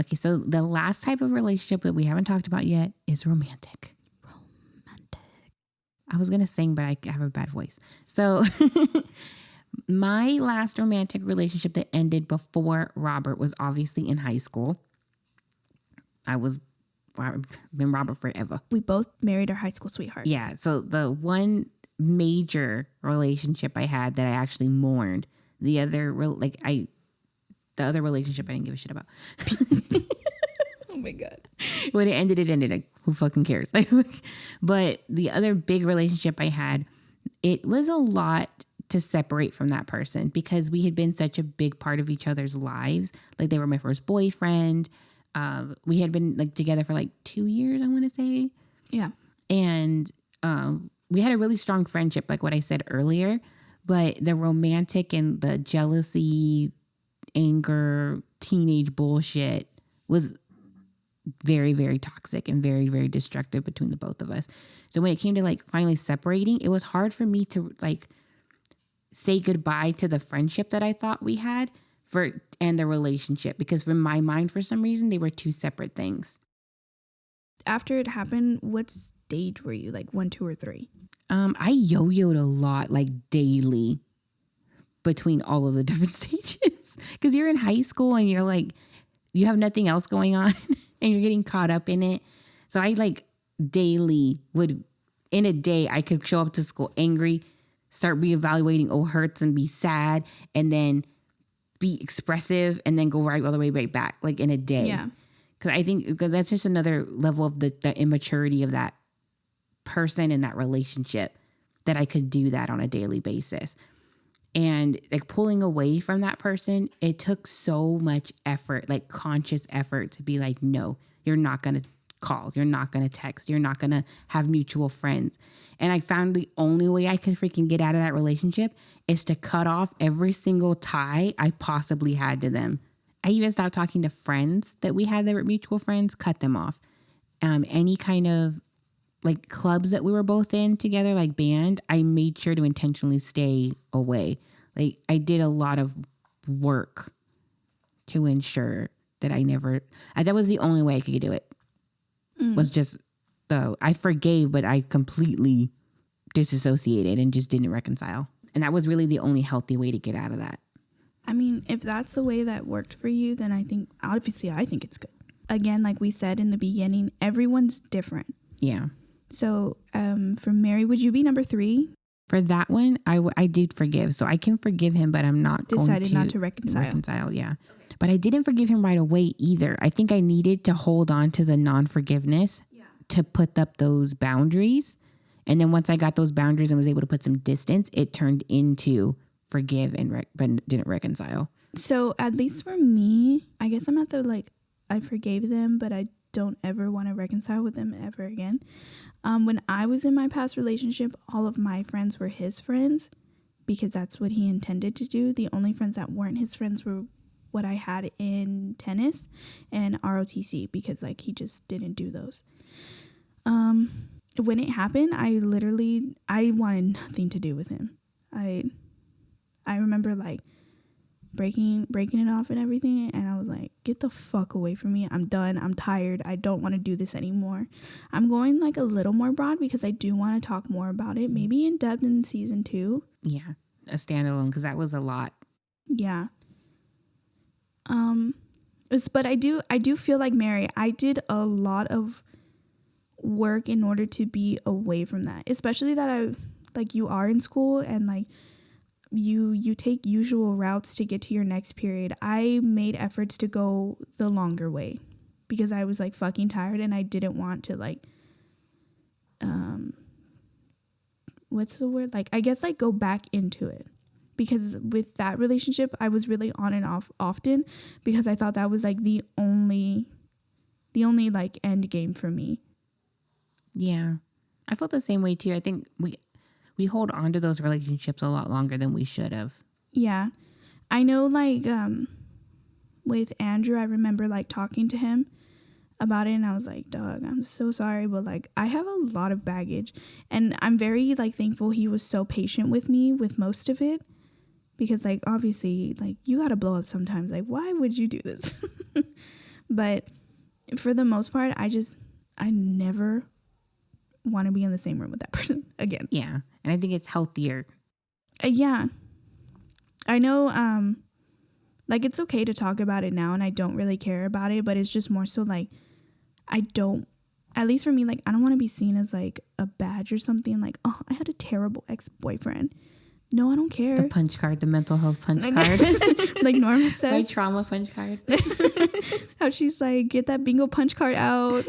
Okay, so the last type of relationship that we haven't talked about yet is romantic. I was going to sing, but I have a bad voice. So my last romantic relationship that ended before Robert was obviously in high school. I've been Robert forever. We both married our high school sweethearts. Yeah, so the one major relationship I had that I actually mourned, the other relationship I didn't give a shit about. Oh my God. When it ended. Like, who fucking cares? But the other big relationship I had, it was a lot to separate from that person because we had been such a big part of each other's lives. Like they were my first boyfriend. We had been like together for like 2 years, I want to say. Yeah. And we had a really strong friendship, like what I said earlier. But the romantic and the jealousy, anger, teenage bullshit was very, very toxic and very, very destructive between the both of us. So when it came to like finally separating, it was hard for me to like say goodbye to the friendship that I thought we had and the relationship, because from my mind, for some reason, they were two separate things. After it happened, what stage were you? Like 1, 2, or 3? I yo-yoed a lot, like daily, between all of the different stages. Because you're in high school and you're like, you have nothing else going on and you're getting caught up in it. So I like daily in a day, I could show up to school angry, start reevaluating old hurts and be sad, and then be expressive and then go all the way right back, like in a day. Yeah. Because that's just another level of the immaturity of that person in that relationship, that I could do that on a daily basis. And like pulling away from that person, it took so much effort, like conscious effort, to be like, no, you're not going to call. You're not going to text. You're not going to have mutual friends. And I found the only way I could freaking get out of that relationship is to cut off every single tie I possibly had to them. I even stopped talking to friends that we had that were mutual friends, cut them off. Any kind of like clubs that we were both in together, like band, I made sure to intentionally stay away. Like I did a lot of work to ensure that that was the only way I could do it. Was just I forgave, but I completely disassociated and just didn't reconcile. And that was really the only healthy way to get out of that. I mean, if that's the way that worked for you, then I think it's good. Again, like we said in the beginning, everyone's different. Yeah. So for Mary, would you be number 3? For that one, I did forgive. So I can forgive him, but I'm not decided not to reconcile. Yeah. But I didn't forgive him right away either. I think I needed to hold on to the non-forgiveness to put up those boundaries. And then once I got those boundaries and was able to put some distance, it turned into forgive but didn't reconcile. So at least for me, I guess I'm at the I forgave them, but I don't ever want to reconcile with them ever again. When I was in my past relationship, all of my friends were his friends. because that's what he intended to do. The only friends that weren't his friends were what I had in tennis and ROTC, because like he just didn't do those. When it happened, I wanted nothing to do with him. I remember like breaking it off and everything, and I was like, get the fuck away from me. I'm done. I'm tired. I don't want to do this anymore. I'm going like a little more broad because I do want to talk more about it, maybe in depth in season 2. Yeah, a standalone, because that was a lot. Yeah. But I do feel like, Mary, I did a lot of work in order to be away from that, especially that I like, you are in school and like you take usual routes to get to your next period. I made efforts to go the longer way because I was like fucking tired and I didn't want to like what's the word, like I guess like go back into it, because with that relationship I was really on and off often because I thought that was like the only like end game for me. Yeah, I felt the same way too. I think we hold on to those relationships a lot longer than we should have. Yeah. I know like with Andrew, I remember like talking to him about it and I was like, dog, I'm so sorry, but like I have a lot of baggage, and I'm very like thankful he was so patient with me with most of it, because like obviously like you gotta blow up sometimes, like why would you do this? But for the most part, I never want to be in the same room with that person again. Yeah, and I think it's healthier. Yeah, I know like it's okay to talk about it now and I don't really care about it, but it's just more so like at least for me, like I don't want to be seen as like a badge or something, like, oh, I had a terrible ex-boyfriend. No, I don't care. The punch card, the mental health punch card. Like Norma says. My trauma punch card. How she's like, get that bingo punch card out.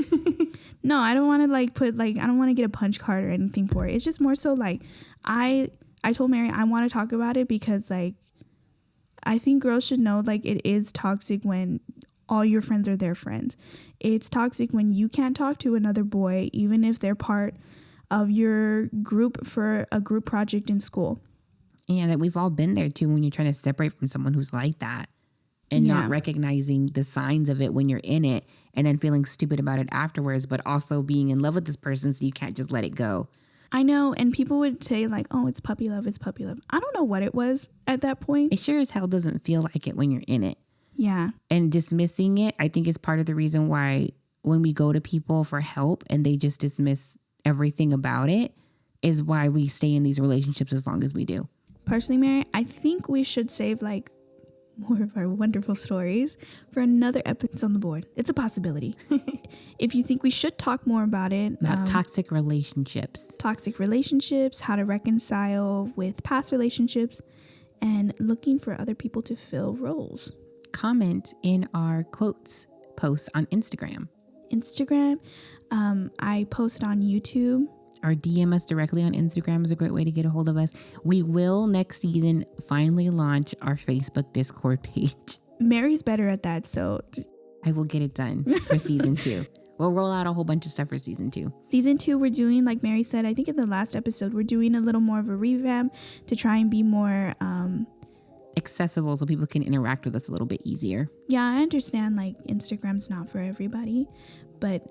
No, I don't want to like I don't want to get a punch card or anything for it. It's just more so like, I told Mary I want to talk about it because like, I think girls should know like it is toxic when all your friends are their friends. It's toxic when you can't talk to another boy, even if they're part of your group for a group project in school. Yeah, that we've all been there too, when you're trying to separate from someone who's like that and not recognizing the signs of it when you're in it and then feeling stupid about it afterwards, but also being in love with this person so you can't just let it go. I know, and people would say like, oh, it's puppy love, it's puppy love. I don't know what it was at that point. It sure as hell doesn't feel like it when you're in it. Yeah. And dismissing it, I think, is part of the reason why when we go to people for help and they just dismiss everything about it, is why we stay in these relationships as long as we do. Personally, Mary, I think we should save like more of our wonderful stories for another episode on the board. It's a possibility. If you think we should talk more about it. About toxic relationships. Toxic relationships, how to reconcile with past relationships, and looking for other people to fill roles. Comment in our quotes posts on Instagram. I post on YouTube. Or DM us directly on Instagram is a great way to get a hold of us. We will next season finally launch our Facebook Discord page. Mary's better at that, so I will get it done for season 2. We'll roll out a whole bunch of stuff for season 2. Season 2, we're doing, like Mary said, I think in the last episode, we're doing a little more of a revamp to try and be more accessible so people can interact with us a little bit easier. Yeah, I understand like Instagram's not for everybody, but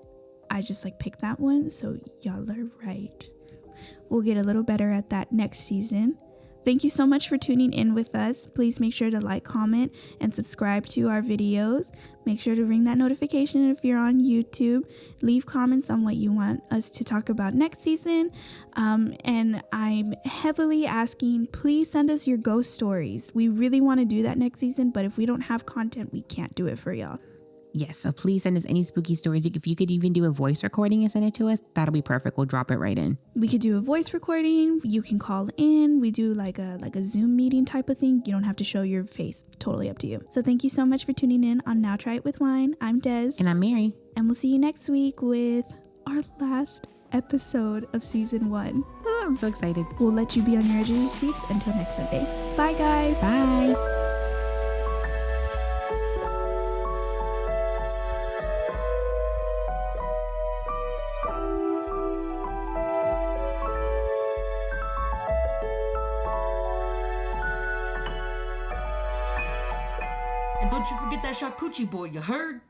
I just like picked that one, so y'all are right. We'll get a little better at that next season. Thank you so much for tuning in with us. Please make sure to like, comment, and subscribe to our videos. Make sure to ring that notification if you're on YouTube. Leave comments on what you want us to talk about next season. And I'm heavily asking, please send us your ghost stories. We really want to do that next season, but if we don't have content, we can't do it for y'all. Yes, so please send us any spooky stories. If you could even do a voice recording and send it to us, that'll be perfect. We'll drop it right in. We could do a voice recording. You can call in. We do like a Zoom meeting type of thing. You don't have to show your face. Totally up to you. So thank you so much for tuning in on Now Try It With Wine. I'm Des. And I'm Mary. And we'll see you next week with our last episode of season 1. Oh, I'm so excited. We'll let you be on your edge of your seats until next Sunday. Bye, guys. Bye. Don't you forget that charcuterie board, you heard?